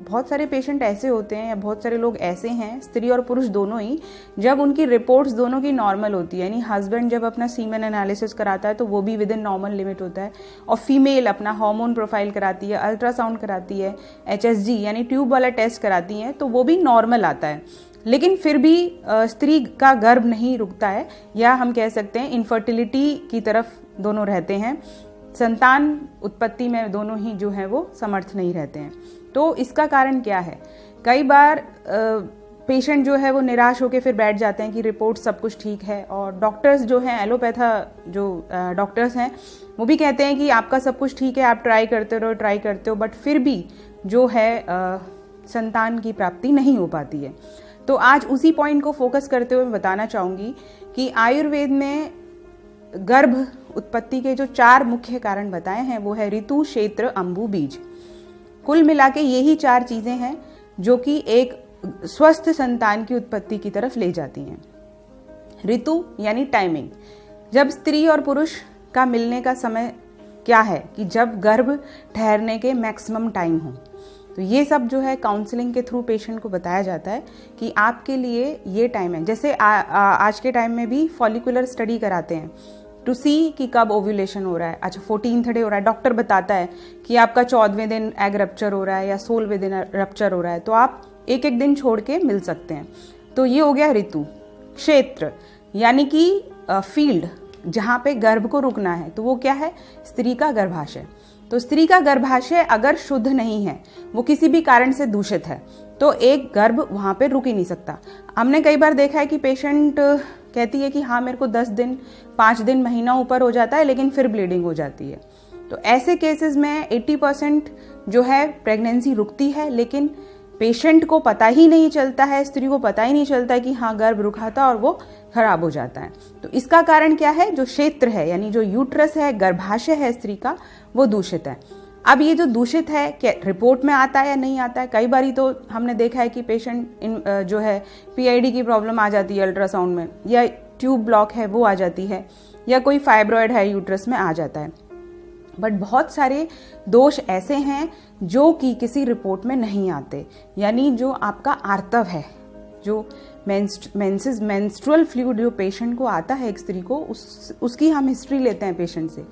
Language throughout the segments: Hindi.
बहुत सारे पेशेंट ऐसे होते हैं या बहुत सारे लोग ऐसे हैं, स्त्री और पुरुष दोनों ही, जब उनकी रिपोर्ट्स दोनों की नॉर्मल होती है, यानी हस्बैंड जब अपना सीमेन एनालिसिस कराता है तो वो भी विद इन नॉर्मल लिमिट होता है, और फीमेल अपना हार्मोन प्रोफाइल कराती है, अल्ट्रासाउंड कराती है, HSG यानी ट्यूब वाला टेस्ट कराती हैं, तो वो भी नॉर्मल आता है, लेकिन फिर भी स्त्री का गर्भ नहीं रुकता है, या हम कह सकते हैं इनफर्टिलिटी की तरफ दोनों रहते हैं, संतान उत्पत्ति में दोनों ही जो है वो समर्थ नहीं रहते हैं। तो इसका कारण क्या है? कई बार पेशेंट जो है वो निराश होकर फिर बैठ जाते हैं कि रिपोर्ट सब कुछ ठीक है, और डॉक्टर्स जो हैं, एलोपैथा जो डॉक्टर्स हैं, वो भी कहते हैं कि आपका सब कुछ ठीक है, आप ट्राई करते हो, बट फिर भी जो है संतान की प्राप्ति नहीं हो पाती है। तो आज उसी पॉइंट को फोकस करते हुए बताना चाहूँगी कि आयुर्वेद में गर्भ उत्पत्ति के जो 4 मुख्य कारण बताए हैं वो है ऋतु, क्षेत्र, अंबु, बीज। कुल मिला के यही 4 चीजें हैं जो कि एक स्वस्थ संतान की उत्पत्ति की तरफ ले जाती हैं। ऋतु यानी टाइमिंग, जब स्त्री और पुरुष का मिलने का समय क्या है कि जब गर्भ ठहरने के मैक्सिमम टाइम हो। तो ये सब जो है काउंसलिंग के थ्रू पेशेंट को बताया जाता है कि आपके लिए ये टाइम है। जैसे आज के टाइम में भी फॉलिकुलर स्टडी कराते हैं टू सी कि कब ओव्यूलेशन हो रहा है। अच्छा 14th डे हो रहा है, डॉक्टर बताता है कि आपका 14वें दिन एग रप्चर हो रहा है या 16वें दिन रप्चर हो रहा है, तो आप एक दिन छोड़ के मिल सकते हैं। तो ये हो गया ऋतु। क्षेत्र यानी कि फील्ड जहाँ पे गर्भ को रुकना है, तो वो क्या है? स्त्री का गर्भाशय। तो स्त्री का गर्भाशय अगर शुद्ध नहीं है, वो किसी भी कारण से दूषित है, तो एक गर्भ वहाँ पे रुक ही नहीं सकता। हमने कई बार देखा है कि पेशेंट कहती है कि हाँ मेरे को 10 दिन 5 दिन महीना ऊपर हो जाता है लेकिन फिर ब्लीडिंग हो जाती है। तो ऐसे केसेस में 80% जो है प्रेगनेंसी रुकती है, लेकिन पेशेंट को पता ही नहीं चलता है, स्त्री को पता ही नहीं चलता है कि हाँ गर्भ रुका था, और वो खराब हो जाता है। तो इसका कारण क्या है? जो क्षेत्र है यानी जो यूट्रस है, गर्भाशय है स्त्री का, वो दूषित है। अब ये जो दूषित है क्या रिपोर्ट में आता है या नहीं आता है? कई बारी तो हमने देखा है कि पेशेंट जो है PID की प्रॉब्लम आ जाती है अल्ट्रासाउंड में, या ट्यूब ब्लॉक है वो आ जाती है, या कोई फाइब्रॉयड है यूट्रस में आ जाता है। बट बहुत सारे दोष ऐसे हैं जो कि किसी रिपोर्ट में नहीं आते, यानी जो आपका आर्तव है, जो मेंस्ट्रुअल फ्लूइड जो पेशेंट को आता है एक स्त्री को, उसकी हम हिस्ट्री लेते हैं पेशेंट से,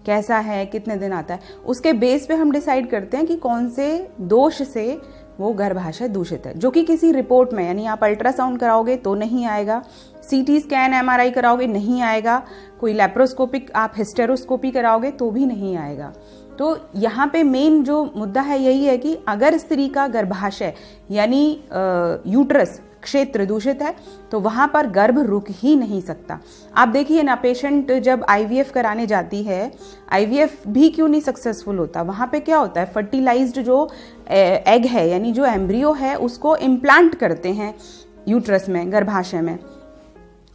कैसा है, कितने दिन आता है, उसके बेस पे हम डिसाइड करते हैं कि कौन से दोष से वो गर्भाशय दूषित है, जो कि किसी रिपोर्ट में, यानी आप अल्ट्रासाउंड कराओगे तो नहीं आएगा, CT स्कैन MRI कराओगे नहीं आएगा, कोई लेप्रोस्कोपिक आप हिस्टेरोस्कोपी कराओगे तो भी नहीं आएगा। तो यहाँ पे मेन जो मुद्दा है यही है कि अगर स्त्री का गर्भाशय यानी यूट्रस क्षेत्र दूषित है तो वहां पर गर्भ रुक ही नहीं सकता। आप देखिए ना, पेशेंट जब IVF कराने जाती है, IVF भी क्यों नहीं सक्सेसफुल होता? वहां पे क्या होता है? फर्टिलाइज्ड जो एग है यानी जो एम्ब्रियो है उसको इम्प्लांट करते हैं यूट्रस में, गर्भाशय में।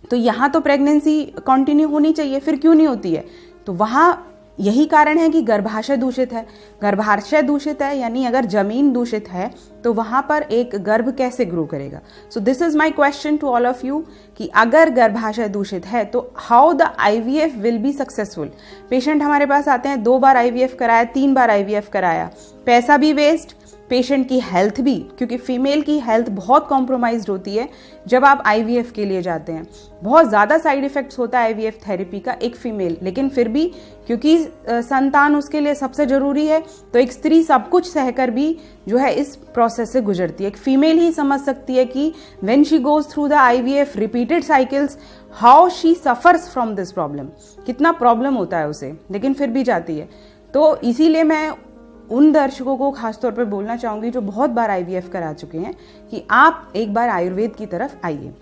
तो यहाँ तो प्रेगनेंसी कंटिन्यू होनी चाहिए, फिर क्यों नहीं होती है? तो वहां यही कारण है कि गर्भाशय दूषित है। गर्भाशय दूषित है यानी अगर जमीन दूषित है तो वहां पर एक गर्भ कैसे ग्रो करेगा? So this is my question to all of you कि अगर गर्भाशय दूषित है तो how the IVF will be successful. Patient हमारे पास आते हैं, 2 बार IVF कराया, 3 बार IVF कराया, पैसा भी वेस्ट, पेशेंट की हेल्थ भी, क्योंकि फीमेल की हेल्थ बहुत कॉम्प्रोमाइज्ड होती है जब आप IVF के लिए जाते हैं। बहुत ज़्यादा साइड इफेक्ट्स होता है IVF थेरेपी का एक फीमेल, लेकिन फिर भी क्योंकि संतान उसके लिए सबसे ज़रूरी है तो एक स्त्री सब कुछ सहकर भी जो है इस प्रोसेस से गुजरती है। एक फीमेल ही समझ सकती है कि when she goes through the IVF repeated cycles how she suffers from this problem, कितना प्रॉब्लम होता है उसे, लेकिन फिर भी जाती है। तो इसीलिए मैं उन दर्शकों को खासतौर पर बोलना चाहूंगी जो बहुत बार IVF करा चुके हैं कि आप एक बार आयुर्वेद की तरफ आइए।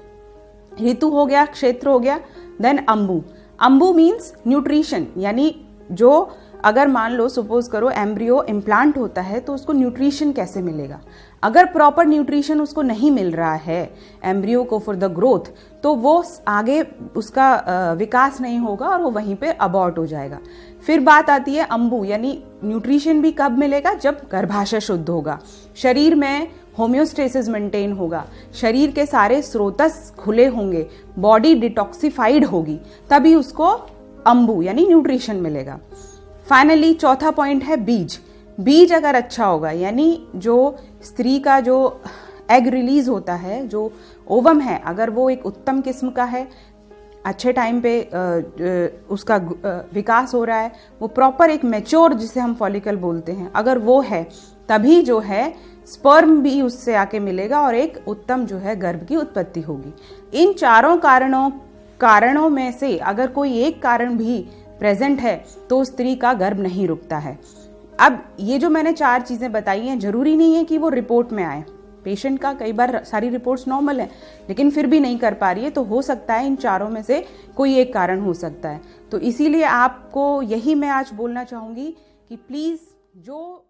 ऋतु हो गया, क्षेत्र हो गया, देन अंबु। अंबु मीन्स न्यूट्रिशन, यानी जो अगर मान लो सपोज करो एम्ब्रियो इम्प्लांट होता है तो उसको न्यूट्रिशन कैसे मिलेगा। अगर प्रॉपर न्यूट्रिशन उसको नहीं मिल रहा है एम्ब्रियो को फॉर द ग्रोथ, तो वो आगे उसका विकास नहीं होगा और वो वहीं पे अबॉर्ट हो जाएगा। फिर बात आती है अंबु, यानी न्यूट्रिशन भी कब मिलेगा? जब गर्भाशय शुद्ध होगा, शरीर में होम्योस्टेसिस मेंटेन होगा, शरीर के सारे स्रोतस खुले होंगे, बॉडी डिटॉक्सिफाइड होगी, तभी उसको अंबु यानी न्यूट्रिशन मिलेगा। फाइनली चौथा पॉइंट है बीज। बीज अगर अच्छा होगा, यानी जो स्त्री का जो एग रिलीज होता है, जो ओवम है, अगर वो एक उत्तम किस्म का है, अच्छे टाइम पे उसका विकास हो रहा है, वो प्रॉपर एक मैच्योर जिसे हम फॉलिकल बोलते हैं, अगर वो है, तभी जो है स्पर्म भी उससे आके मिलेगा और एक उत्तम जो है गर्भ की उत्पत्ति होगी। इन चारों कारणों में से अगर कोई एक कारण भी प्रेजेंट है तो स्त्री का गर्भ नहीं रुकता है। अब ये जो मैंने 4 चीजें बताई हैं, जरूरी नहीं है कि वो रिपोर्ट में आए। पेशेंट का कई बार सारी रिपोर्ट्स नॉर्मल है लेकिन फिर भी नहीं कर पा रही है, तो हो सकता है इन चारों में से कोई एक कारण हो सकता है। तो इसीलिए आपको यही मैं आज बोलना चाहूंगी कि प्लीज जो